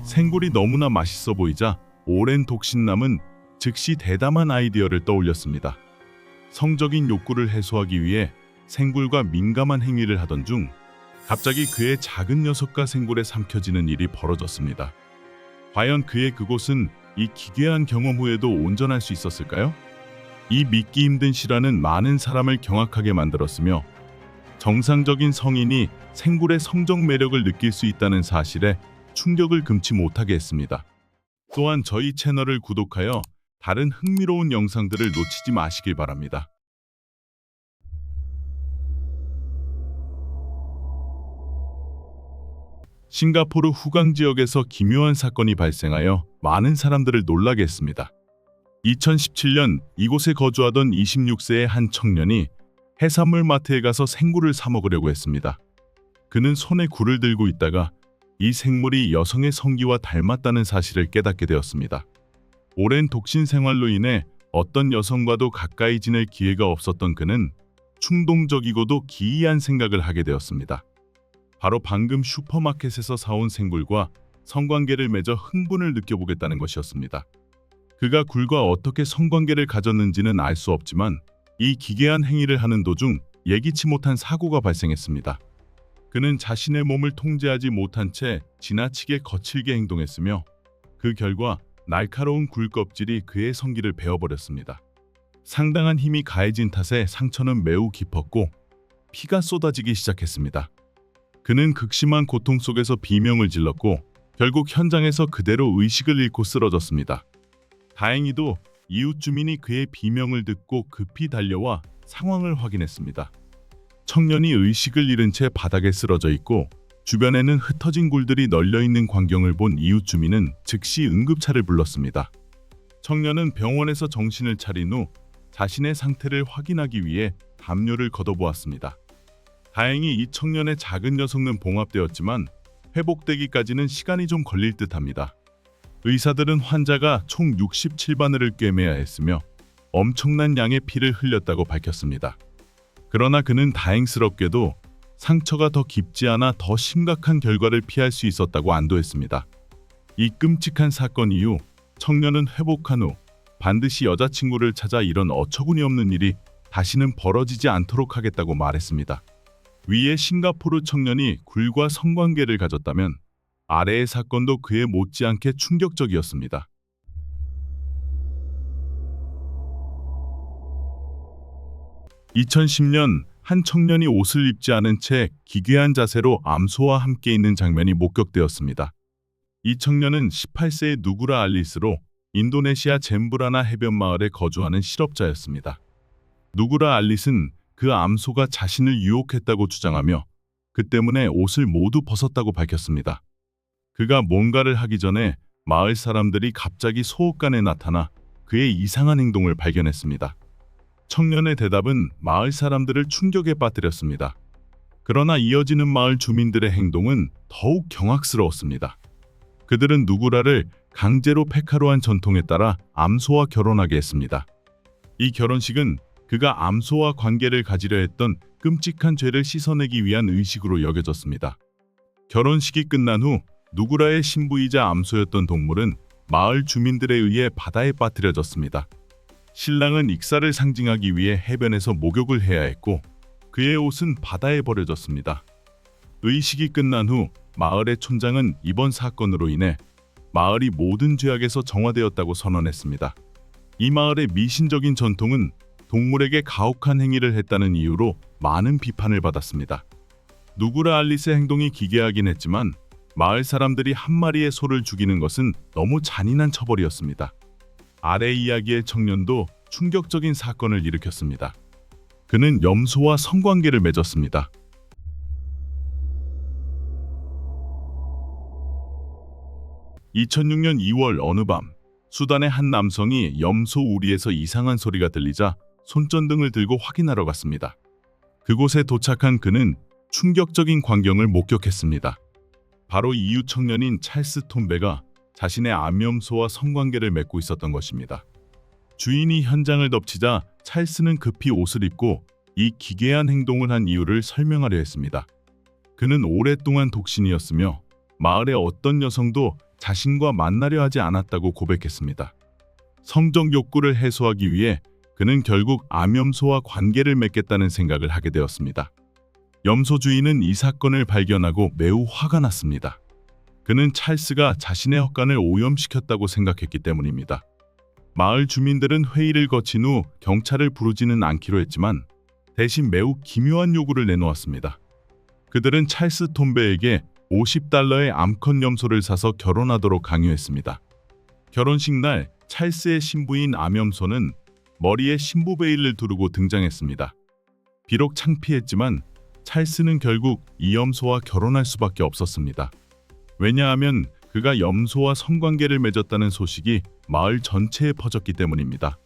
생굴이 너무나 맛있어 보이자 오랜 독신남은 즉시 대담한 아이디어를 떠올렸습니다. 성적인 욕구를 해소하기 위해 생굴과 민감한 행위를 하던 중 갑자기 그의 작은 녀석과 생굴에 삼켜지는 일이 벌어졌습니다. 과연 그의 그곳은 이 기괴한 경험 후에도 온전할 수 있었을까요? 이 믿기 힘든 실화는 많은 사람을 경악하게 만들었으며 정상적인 성인이 생굴의 성적 매력을 느낄 수 있다는 사실에 충격을 금치 못하게 했습니다. 또한 저희 채널을 구독하여 다른 흥미로운 영상들을 놓치지 마시길 바랍니다. 싱가포르 후강 지역에서 기묘한 사건이 발생하여 많은 사람들을 놀라게 했습니다. 2017년 이곳에 거주하던 26세의 한 청년이 해산물 마트에 가서 생굴을 사 먹으려고 했습니다. 그는 손에 굴을 들고 있다가 이 생물이 여성의 성기와 닮았다는 사실을 깨닫게 되었습니다. 오랜 독신 생활로 인해 어떤 여성과도 가까이 지낼 기회가 없었던 그는 충동적이고도 기이한 생각을 하게 되었습니다. 바로 방금 슈퍼마켓에서 사온 생굴과 성관계를 맺어 흥분을 느껴보겠다는 것이었습니다. 그가 굴과 어떻게 성관계를 가졌는지는 알 수 없지만 이 기괴한 행위를 하는 도중 예기치 못한 사고가 발생했습니다. 그는 자신의 몸을 통제하지 못한 채 지나치게 거칠게 행동했으며 그 결과 날카로운 굴 껍질이 그의 성기를 베어버렸습니다. 상당한 힘이 가해진 탓에 상처는 매우 깊었고 피가 쏟아지기 시작했습니다. 그는 극심한 고통 속에서 비명을 질렀고 결국 현장에서 그대로 의식을 잃고 쓰러졌습니다. 다행히도 이웃 주민이 그의 비명을 듣고 급히 달려와 상황을 확인했습니다. 청년이 의식을 잃은 채 바닥에 쓰러져 있고 주변에는 흩어진 굴들이 널려 있는 광경을 본 이웃 주민은 즉시 응급차를 불렀습니다. 청년은 병원에서 정신을 차린 후 자신의 상태를 확인하기 위해 담요를 걷어보았습니다. 다행히 이 청년의 작은 녀석은 봉합되었지만 회복되기까지는 시간이 좀 걸릴 듯합니다. 의사들은 환자가 총 67바늘을 꿰매야 했으며 엄청난 양의 피를 흘렸다고 밝혔습니다. 그러나 그는 다행스럽게도 상처가 더 깊지 않아 더 심각한 결과를 피할 수 있었다고 안도했습니다. 이 끔찍한 사건 이후 청년은 회복한 후 반드시 여자친구를 찾아 이런 어처구니 없는 일이 다시는 벌어지지 않도록 하겠다고 말했습니다. 위의 싱가포르 청년이 굴과 성관계를 가졌다면 아래의 사건도 그에 못지않게 충격적이었습니다. (2010년) 한 청년이 옷을 입지 않은 채 기괴한 자세로 암소와 함께 있는 장면이 목격되었습니다. 이 청년은 18세의 누구라 알리스로 인도네시아 젬브라나 해변 마을에 거주하는 실업자였습니다. 누구라 알리스는 그 암소가 자신을 유혹했다고 주장하며 그 때문에 옷을 모두 벗었다고 밝혔습니다. 그가 뭔가를 하기 전에 마을 사람들이 갑자기 소옷간에 나타나 그의 이상한 행동을 발견했습니다. 청년의 대답은 마을 사람들을 충격에 빠뜨렸습니다. 그러나 이어지는 마을 주민들의 행동은 더욱 경악스러웠습니다. 그들은 누구라를 강제로 페카로한 전통에 따라 암소와 결혼하게 했습니다. 이 결혼식은 그가 암소와 관계를 가지려 했던 끔찍한 죄를 씻어내기 위한 의식으로 여겨졌습니다. 결혼식이 끝난 후 누구라의 신부이자 암소였던 동물은 마을 주민들에 의해 바다에 빠뜨려졌습니다. 신랑은 익사를 상징하기 위해 해변에서 목욕을 해야 했고 그의 옷은 바다에 버려졌습니다. 의식이 끝난 후 마을의 촌장은 이번 사건으로 인해 마을이 모든 죄악에서 정화되었다고 선언했습니다. 이 마을의 미신적인 전통은 동물에게 가혹한 행위를 했다는 이유로 많은 비판을 받았습니다. 누구라 알리스의 행동이 기괴하긴 했지만 마을 사람들이 한 마리의 소를 죽이는 것은 너무 잔인한 처벌이었습니다. 아래 이야기의 청년도 충격적인 사건을 일으켰습니다. 그는 염소와 성관계를 맺었습니다. (2006년 2월) 어느 밤 수단의 한 남성이 염소 우리에서 이상한 소리가 들리자 손전등을 들고 확인하러 갔습니다. 그곳에 도착한 그는 충격적인 광경을 목격했습니다. 바로 이웃 청년인 찰스 톰베가 자신의 암염소와 성관계를 맺고 있었던 것입니다. 주인이 현장을 덮치자 찰스는 급히 옷을 입고 이 기괴한 행동을 한 이유를 설명하려 했습니다. 그는 오랫동안 독신이었으며 마을의 어떤 여성도 자신과 만나려 하지 않았다고 고백했습니다. 성적 욕구를 해소하기 위해 그는 결국 암염소와 관계를 맺겠다는 생각을 하게 되었습니다. 염소 주인은 이 사건을 발견하고 매우 화가 났습니다. 그는 찰스가 자신의 헛간을 오염시켰다고 생각했기 때문입니다. 마을 주민들은 회의를 거친 후 경찰을 부르지는 않기로 했지만 대신 매우 기묘한 요구를 내놓았습니다. 그들은 찰스 톰베에게 $50의 암컷 염소를 사서 결혼하도록 강요했습니다. 결혼식 날 찰스의 신부인 암염소는 머리에 신부 베일을 두르고 등장했습니다. 비록 창피했지만 찰스는 결국 이 염소와 결혼할 수밖에 없었습니다. 왜냐하면 그가 염소와 성관계를 맺었다는 소식이 마을 전체에 퍼졌기 때문입니다.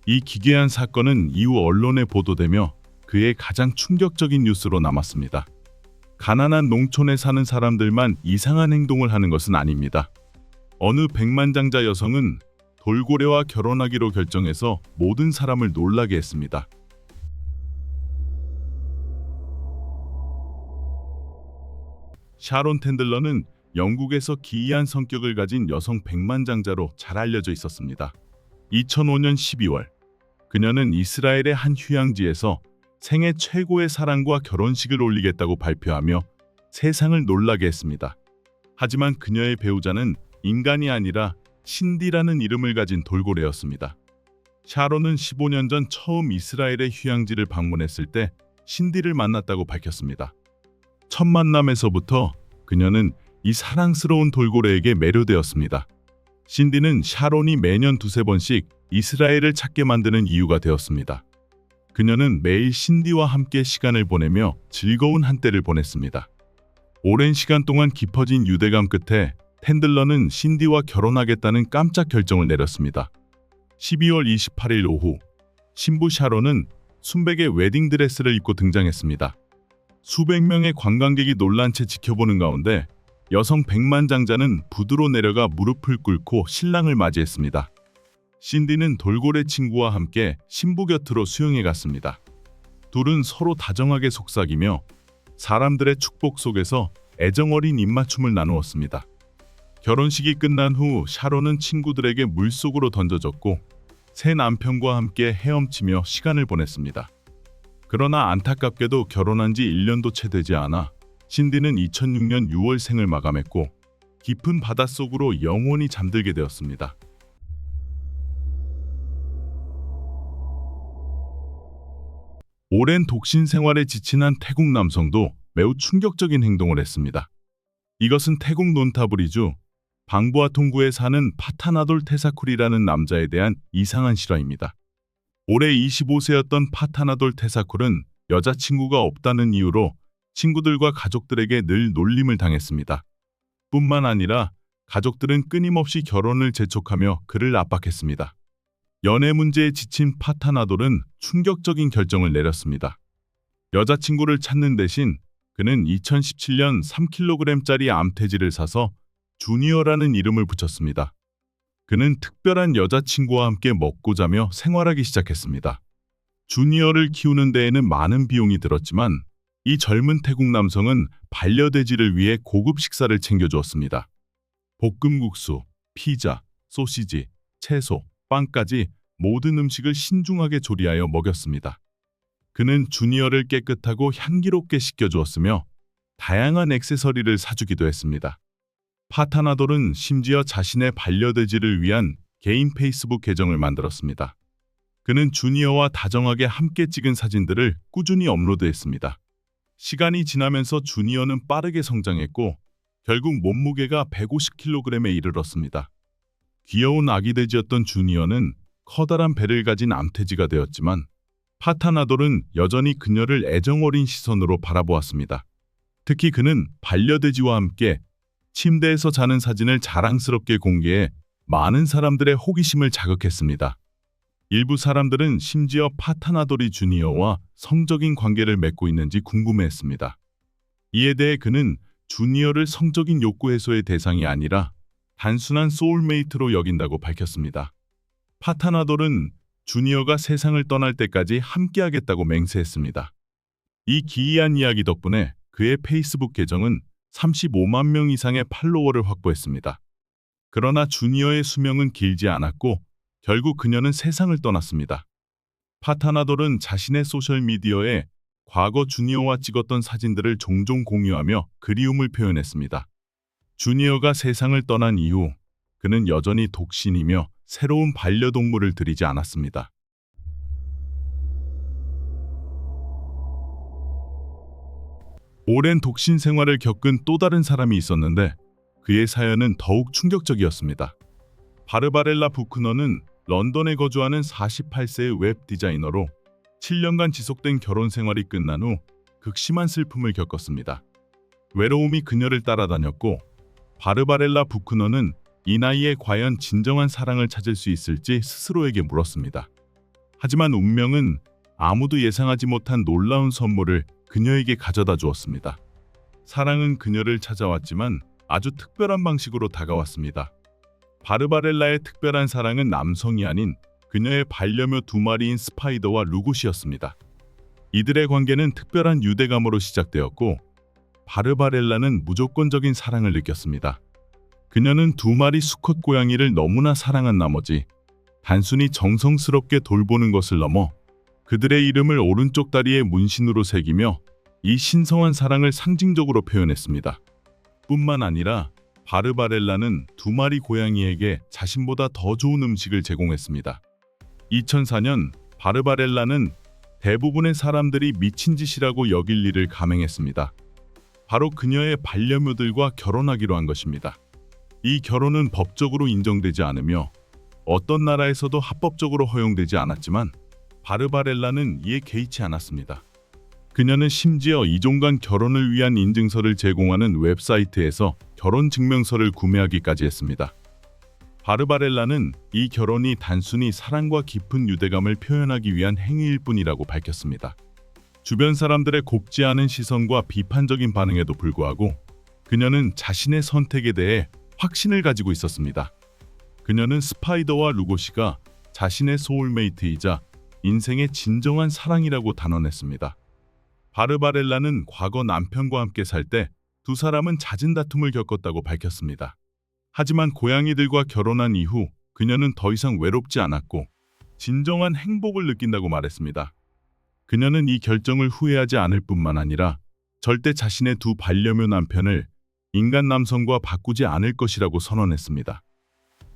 이 기괴한 사건은 이후 언론에 보도되며 그의 가장 충격적인 뉴스로 남았습니다. 가난한 농촌에 사는 사람들만 이상한 행동을 하는 것은 아닙니다. 어느 백만장자 여성은 돌고래와 결혼하기로 결정해서 모든 사람을 놀라게 했습니다. 샤론 텐들러는 영국에서 기이한 성격을 가진 여성 백만장자로 잘 알려져 있었습니다. 2005년 12월, 그녀는 이스라엘의 한 휴양지에서 생애 최고의 사랑과 결혼식을 올리겠다고 발표하며 세상을 놀라게 했습니다. 하지만 그녀의 배우자는 인간이 아니라 신디라는 이름을 가진 돌고래였습니다. 샤론은 15년 전 처음 이스라엘의 휴양지를 방문했을 때 신디를 만났다고 밝혔습니다. 첫 만남에서부터 그녀는 이 사랑스러운 돌고래에게 매료되었습니다. 신디는 샤론이 매년 두세 번씩 이스라엘을 찾게 만드는 이유가 되었습니다. 그녀는 매일 신디와 함께 시간을 보내며 즐거운 한때를 보냈습니다. 오랜 시간 동안 깊어진 유대감 끝에 텐들러는 신디와 결혼하겠다는 깜짝 결정을 내렸습니다. 12월 28일 오후, 신부 샤론은 순백의 웨딩드레스를 입고 등장했습니다. 수백 명의 관광객이 놀란 채 지켜보는 가운데 여성 백만장자는 부두로 내려가 무릎을 꿇고 신랑을 맞이했습니다. 신디는 돌고래 친구와 함께 신부 곁으로 수영해 갔습니다. 둘은 서로 다정하게 속삭이며 사람들의 축복 속에서 애정어린 입맞춤을 나누었습니다. 결혼식이 끝난 후 샤론은 친구들에게 물속으로 던져졌고 새 남편과 함께 헤엄치며 시간을 보냈습니다. 그러나 안타깝게도 결혼한 지 1년도 채 되지 않아 신디는 2006년 6월 생을 마감했고 깊은 바닷속으로 영원히 잠들게 되었습니다. 오랜 독신 생활에 지친 한 태국 남성도 매우 충격적인 행동을 했습니다. 이것은 태국 논타브리주 방부아통구에 사는 파타나돌 테사쿨이라는 남자에 대한 이상한 실화입니다. 올해 25세였던 파타나돌 테사쿨은 여자친구가 없다는 이유로 친구들과 가족들에게 늘 놀림을 당했습니다. 뿐만 아니라 가족들은 끊임없이 결혼을 재촉하며 그를 압박했습니다. 연애 문제에 지친 파타나돌은 충격적인 결정을 내렸습니다. 여자친구를 찾는 대신 그는 2017년 3kg짜리 암태지를 사서 주니어라는 이름을 붙였습니다. 그는 특별한 여자친구와 함께 먹고 자며 생활하기 시작했습니다. 주니어를 키우는 데에는 많은 비용이 들었지만 이 젊은 태국 남성은 반려돼지를 위해 고급 식사를 챙겨주었습니다. 볶음국수, 피자, 소시지, 채소, 빵까지 모든 음식을 신중하게 조리하여 먹였습니다. 그는 주니어를 깨끗하고 향기롭게 씻겨주었으며 다양한 액세서리를 사주기도 했습니다. 파타나돌은 심지어 자신의 반려돼지를 위한 개인 페이스북 계정을 만들었습니다. 그는 주니어와 다정하게 함께 찍은 사진들을 꾸준히 업로드했습니다. 시간이 지나면서 주니어는 빠르게 성장했고 결국 몸무게가 150kg에 이르렀습니다. 귀여운 아기 돼지였던 주니어는 커다란 배를 가진 암돼지가 되었지만 파타나돌은 여전히 그녀를 애정어린 시선으로 바라보았습니다. 특히 그는 반려돼지와 함께 침대에서 자는 사진을 자랑스럽게 공개해 많은 사람들의 호기심을 자극했습니다. 일부 사람들은 심지어 파타나돌이 주니어와 성적인 관계를 맺고 있는지 궁금해했습니다. 이에 대해 그는 주니어를 성적인 욕구 해소의 대상이 아니라 단순한 소울메이트로 여긴다고 밝혔습니다. 파타나돌은 주니어가 세상을 떠날 때까지 함께하겠다고 맹세했습니다. 이 기이한 이야기 덕분에 그의 페이스북 계정은 35만 명 이상의 팔로워를 확보했습니다. 그러나 주니어의 수명은 길지 않았고 결국 그녀는 세상을 떠났습니다. 파타나돌은 자신의 소셜미디어에 과거 주니어와 찍었던 사진들을 종종 공유하며 그리움을 표현했습니다. 주니어가 세상을 떠난 이후 그는 여전히 독신이며 새로운 반려동물을 들이지 않았습니다. 오랜 독신 생활을 겪은 또 다른 사람이 있었는데 그의 사연은 더욱 충격적이었습니다. 바르바렐라 부크너는 런던에 거주하는 48세의 웹 디자이너로 7년간 지속된 결혼 생활이 끝난 후 극심한 슬픔을 겪었습니다. 외로움이 그녀를 따라다녔고 바르바렐라 부크너는 이 나이에 과연 진정한 사랑을 찾을 수 있을지 스스로에게 물었습니다. 하지만 운명은 아무도 예상하지 못한 놀라운 선물을 그녀에게 가져다 주었습니다. 사랑은 그녀를 찾아왔지만 아주 특별한 방식으로 다가왔습니다. 바르바렐라의 특별한 사랑은 남성이 아닌 그녀의 반려묘 2마리인 스파이더와 루굿이었습니다. 이들의 관계는 특별한 유대감으로 시작되었고 바르바렐라는 무조건적인 사랑을 느꼈습니다. 그녀는 2마리 수컷 고양이를 너무나 사랑한 나머지 단순히 정성스럽게 돌보는 것을 넘어 그들의 이름을 오른쪽 다리에 문신으로 새기며 이 신성한 사랑을 상징적으로 표현했습니다. 뿐만 아니라 바르바렐라는 2마리 고양이에게 자신보다 더 좋은 음식을 제공했습니다. 2004년 바르바렐라는 대부분의 사람들이 미친 짓이라고 여길 일을 감행했습니다. 바로 그녀의 반려묘들과 결혼하기로 한 것입니다. 이 결혼은 법적으로 인정되지 않으며 어떤 나라에서도 합법적으로 허용되지 않았지만 바르바렐라는 이에 개의치 않았습니다. 그녀는 심지어 이종간 결혼을 위한 인증서를 제공하는 웹사이트에서 결혼 증명서를 구매하기까지 했습니다. 바르바렐라는 이 결혼이 단순히 사랑과 깊은 유대감을 표현하기 위한 행위일 뿐이라고 밝혔습니다. 주변 사람들의 곱지 않은 시선과 비판적인 반응에도 불구하고 그녀는 자신의 선택에 대해 확신을 가지고 있었습니다. 그녀는 스파이더와 루고시가 자신의 소울메이트이자 인생의 진정한 사랑이라고 단언했습니다. 바르바렐라는 과거 남편과 함께 살 때 두 사람은 잦은 다툼을 겪었다고 밝혔습니다. 하지만 고양이들과 결혼한 이후 그녀는 더 이상 외롭지 않았고 진정한 행복을 느낀다고 말했습니다. 그녀는 이 결정을 후회하지 않을 뿐만 아니라 절대 자신의 2 반려묘 남편을 인간 남성과 바꾸지 않을 것이라고 선언했습니다.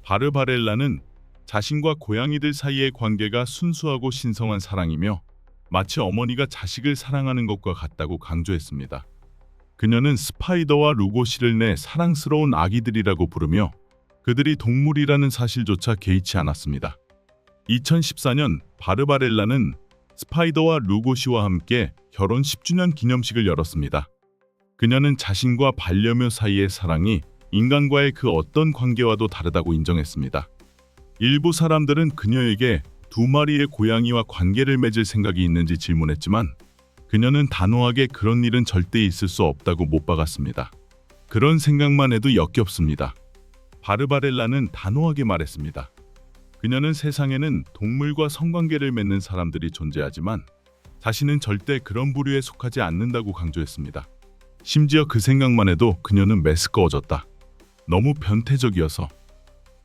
바르바렐라는 자신과 고양이들 사이의 관계가 순수하고 신성한 사랑이며 마치 어머니가 자식을 사랑하는 것과 같다고 강조했습니다. 그녀는 스파이더와 루고시를 내 사랑스러운 아기들이라고 부르며 그들이 동물이라는 사실조차 개의치 않았습니다. 2014년 바르바렐라는 스파이더와 루고시와 함께 결혼 10주년 기념식을 열었습니다. 그녀는 자신과 반려묘 사이의 사랑이 인간과의 그 어떤 관계와도 다르다고 인정했습니다. 일부 사람들은 그녀에게 2마리의 고양이와 관계를 맺을 생각이 있는지 질문했지만 그녀는 단호하게 그런 일은 절대 있을 수 없다고 못 박았습니다. 그런 생각만 해도 역겹습니다. 바르바렐라는 단호하게 말했습니다. 그녀는 세상에는 동물과 성관계를 맺는 사람들이 존재하지만 자신은 절대 그런 부류에 속하지 않는다고 강조했습니다. 심지어 그 생각만 해도 그녀는 메스꺼워졌다. 너무 변태적이어서.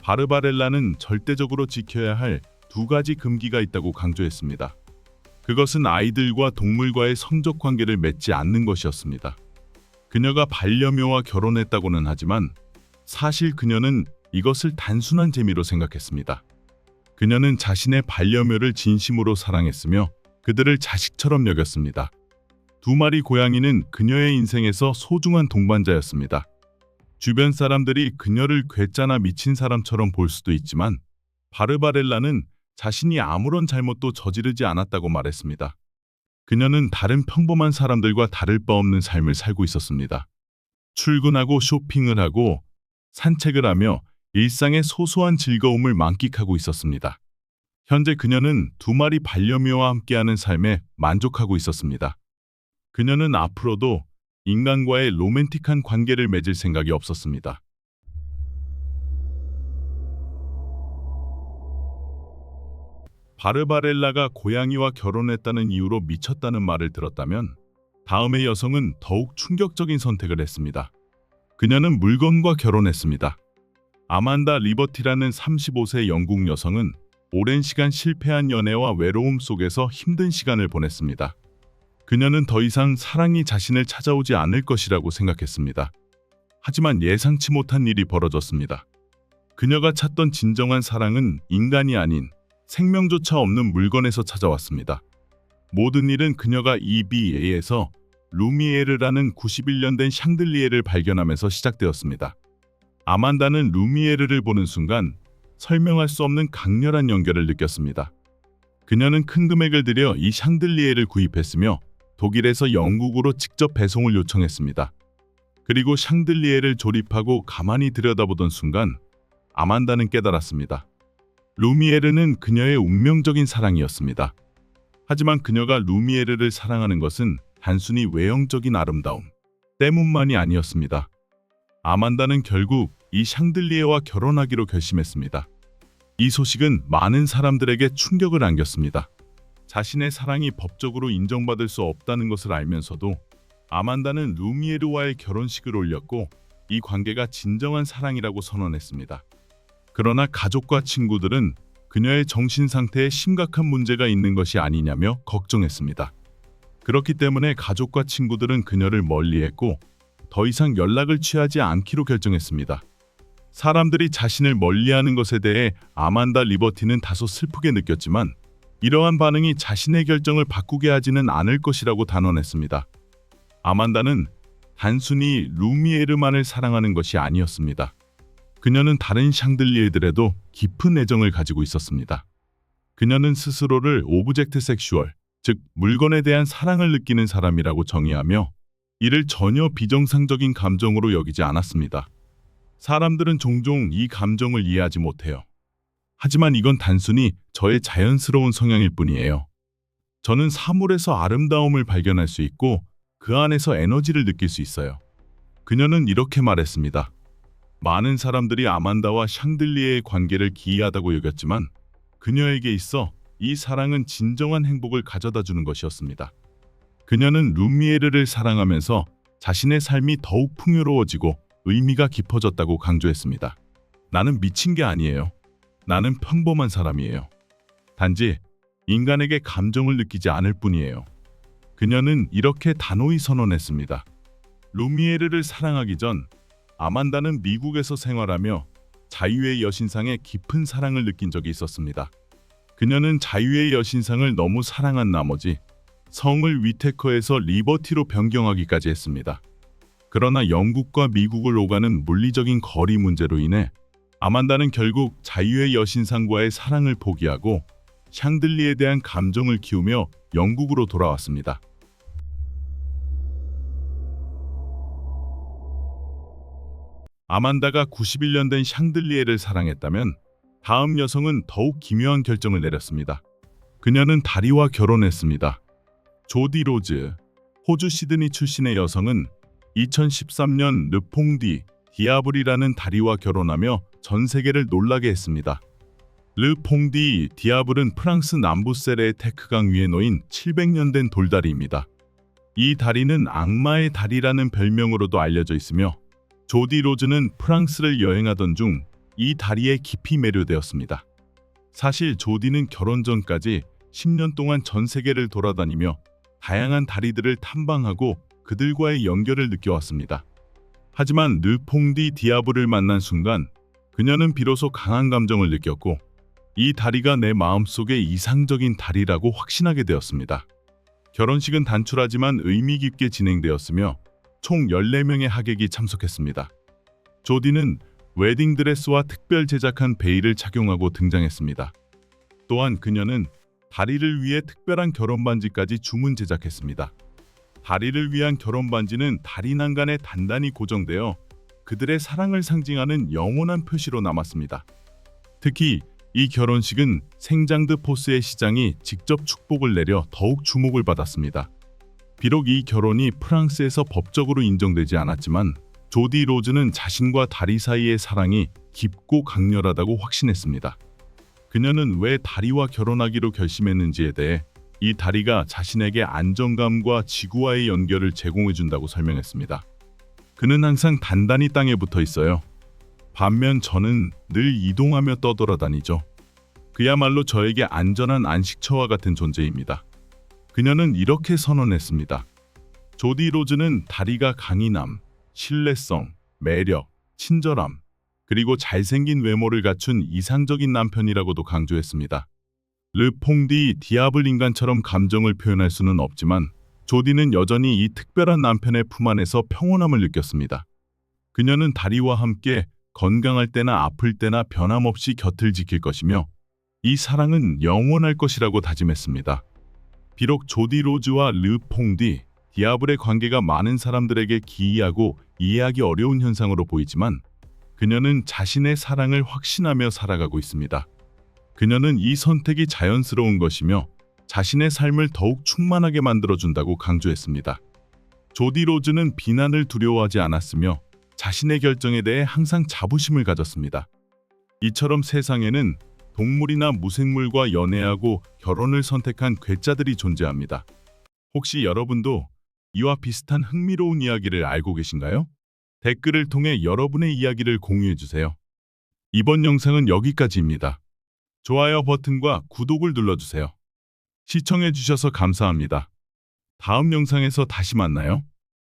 바르바렐라는 절대적으로 지켜야 할 2가지 금기가 있다고 강조했습니다. 그것은 아이들과 동물과의 성적 관계를 맺지 않는 것이었습니다. 그녀가 반려묘와 결혼했다고는 하지만 사실 그녀는 이것을 단순한 재미로 생각했습니다. 그녀는 자신의 반려묘를 진심으로 사랑했으며 그들을 자식처럼 여겼습니다. 2마리 고양이는 그녀의 인생에서 소중한 동반자였습니다. 주변 사람들이 그녀를 괴짜나 미친 사람처럼 볼 수도 있지만 바르바렐라는 자신이 아무런 잘못도 저지르지 않았다고 말했습니다. 그녀는 다른 평범한 사람들과 다를 바 없는 삶을 살고 있었습니다. 출근하고 쇼핑을 하고 산책을 하며 일상의 소소한 즐거움을 만끽하고 있었습니다. 현재 그녀는 2마리 반려묘와 함께하는 삶에 만족하고 있었습니다. 그녀는 앞으로도 인간과의 로맨틱한 관계를 맺을 생각이 없었습니다. 바르바렐라가 고양이와 결혼했다는 이유로 미쳤다는 말을 들었다면 다음의 여성은 더욱 충격적인 선택을 했습니다. 그녀는 물건과 결혼했습니다. 아만다 리버티라는 35세 영국 여성은 오랜 시간 실패한 연애와 외로움 속에서 힘든 시간을 보냈습니다. 그녀는 더 이상 사랑이 자신을 찾아오지 않을 것이라고 생각했습니다. 하지만 예상치 못한 일이 벌어졌습니다. 그녀가 찾던 진정한 사랑은 인간이 아닌 생명조차 없는 물건에서 찾아왔습니다. 모든 일은 그녀가 EBA에서 루미에르라는 91년 된 샹들리에를 발견하면서 시작되었습니다. 아만다는 루미에르를 보는 순간 설명할 수 없는 강렬한 연결을 느꼈습니다. 그녀는 큰 금액을 들여 이 샹들리에를 구입했으며 독일에서 영국으로 직접 배송을 요청했습니다. 그리고 샹들리에를 조립하고 가만히 들여다보던 순간 아만다는 깨달았습니다. 루미에르는 그녀의 운명적인 사랑이었습니다. 하지만 그녀가 루미에르를 사랑하는 것은 단순히 외형적인 아름다움 때문만이 아니었습니다. 아만다는 결국 이 샹들리에와 결혼하기로 결심했습니다. 이 소식은 많은 사람들에게 충격을 안겼습니다. 자신의 사랑이 법적으로 인정받을 수 없다는 것을 알면서도 아만다는 루미에르와의 결혼식을 올렸고 이 관계가 진정한 사랑이라고 선언했습니다. 그러나 가족과 친구들은 그녀의 정신 상태에 심각한 문제가 있는 것이 아니냐며 걱정했습니다. 그렇기 때문에 가족과 친구들은 그녀를 멀리했고 더 이상 연락을 취하지 않기로 결정했습니다. 사람들이 자신을 멀리하는 것에 대해 아만다 리버티는 다소 슬프게 느꼈지만 이러한 반응이 자신의 결정을 바꾸게 하지는 않을 것이라고 단언했습니다. 아만다는 단순히 루미에르만을 사랑하는 것이 아니었습니다. 그녀는 다른 샹들리에들에도 깊은 애정을 가지고 있었습니다. 그녀는 스스로를 오브젝트 섹슈얼, 즉 물건에 대한 사랑을 느끼는 사람이라고 정의하며 이를 전혀 비정상적인 감정으로 여기지 않았습니다. 사람들은 종종 이 감정을 이해하지 못해요. 하지만 이건 단순히 저의 자연스러운 성향일 뿐이에요. 저는 사물에서 아름다움을 발견할 수 있고 그 안에서 에너지를 느낄 수 있어요. 그녀는 이렇게 말했습니다. 많은 사람들이 아만다와 샹들리에의 관계를 기이하다고 여겼지만 그녀에게 있어 이 사랑은 진정한 행복을 가져다 주는 것이었습니다. 그녀는 루미에르를 사랑하면서 자신의 삶이 더욱 풍요로워지고 의미가 깊어졌다고 강조했습니다. 나는 미친 게 아니에요. 나는 평범한 사람이에요. 단지 인간에게 감정을 느끼지 않을 뿐이에요. 그녀는 이렇게 단호히 선언했습니다. 루미에르를 사랑하기 전 아만다는 미국에서 생활하며 자유의 여신상에 깊은 사랑을 느낀 적이 있었습니다. 그녀는 자유의 여신상을 너무 사랑한 나머지 성을 위테커에서 리버티로 변경하기까지 했습니다. 그러나 영국과 미국을 오가는 물리적인 거리 문제로 인해 아만다는 결국 자유의 여신상과의 사랑을 포기하고 샹들리에 대한 감정을 키우며 영국으로 돌아왔습니다. 아만다가 91년 된 샹들리에를 사랑했다면 다음 여성은 더욱 기묘한 결정을 내렸습니다. 그녀는 다리와 결혼했습니다. 조디 로즈, 호주 시드니 출신의 여성은 2013년 르퐁디 디아블이라는 다리와 결혼하며 전 세계를 놀라게 했습니다. 르퐁디 디아블은 프랑스 남부 세레의 테크강 위에 놓인 700년 된 돌다리입니다. 이 다리는 악마의 다리라는 별명으로도 알려져 있으며 조디 로즈는 프랑스를 여행하던 중 이 다리에 깊이 매료되었습니다. 사실 조디는 결혼 전까지 10년 동안 전 세계를 돌아다니며 다양한 다리들을 탐방하고 그들과의 연결을 느껴왔습니다. 하지만 르퐁디 디아블을 만난 순간 그녀는 비로소 강한 감정을 느꼈고 이 다리가 내 마음속에 이상적인 다리라고 확신하게 되었습니다. 결혼식은 단출하지만 의미 깊게 진행되었으며 총 14명의 하객이 참석했습니다. 조디는 웨딩드레스와 특별 제작한 베일을 착용하고 등장했습니다. 또한 그녀는 다리를 위해 특별한 결혼반지까지 주문 제작했습니다. 다리를 위한 결혼반지는 다리 난간에 단단히 고정되어 그들의 사랑을 상징하는 영원한 표시로 남았습니다. 특히 이 결혼식은 생장드 포스의 시장이 직접 축복을 내려 더욱 주목을 받았습니다. 비록 이 결혼이 프랑스에서 법적으로 인정되지 않았지만 조디 로즈는 자신과 다리 사이의 사랑이 깊고 강렬하다고 확신했습니다. 그녀는 왜 다리와 결혼하기로 결심했는지에 대해 이 다리가 자신에게 안정감과 지구와의 연결을 제공해준다고 설명했습니다. 그는 항상 단단히 땅에 붙어 있어요. 반면 저는 늘 이동하며 떠돌아다니죠. 그야말로 저에게 안전한 안식처와 같은 존재입니다. 그녀는 이렇게 선언했습니다. 조디 로즈는 다리가 강인함, 신뢰성, 매력, 친절함, 그리고 잘생긴 외모를 갖춘 이상적인 남편이라고도 강조했습니다. 르퐁디 디아블 인간처럼 감정을 표현할 수는 없지만 조디는 여전히 이 특별한 남편의 품 안에서 평온함을 느꼈습니다. 그녀는 다리와 함께 건강할 때나 아플 때나 변함없이 곁을 지킬 것이며 이 사랑은 영원할 것이라고 다짐했습니다. 비록 조디 로즈와 르퐁디 디아블의 관계가 많은 사람들에게 기이하고 이해하기 어려운 현상으로 보이지만 그녀는 자신의 사랑을 확신하며 살아가고 있습니다. 그녀는 이 선택이 자연스러운 것이며 자신의 삶을 더욱 충만하게 만들어준다고 강조했습니다. 조디 로즈는 비난을 두려워하지 않았으며 자신의 결정에 대해 항상 자부심을 가졌습니다. 이처럼 세상에는 동물이나 무생물과 연애하고 결혼을 선택한 괴짜들이 존재합니다. 혹시 여러분도 이와 비슷한 흥미로운 이야기를 알고 계신가요? 댓글을 통해 여러분의 이야기를 공유해주세요. 이번 영상은 여기까지입니다. 좋아요 버튼과 구독을 눌러주세요. 시청해주셔서 감사합니다. 다음 영상에서 다시 만나요.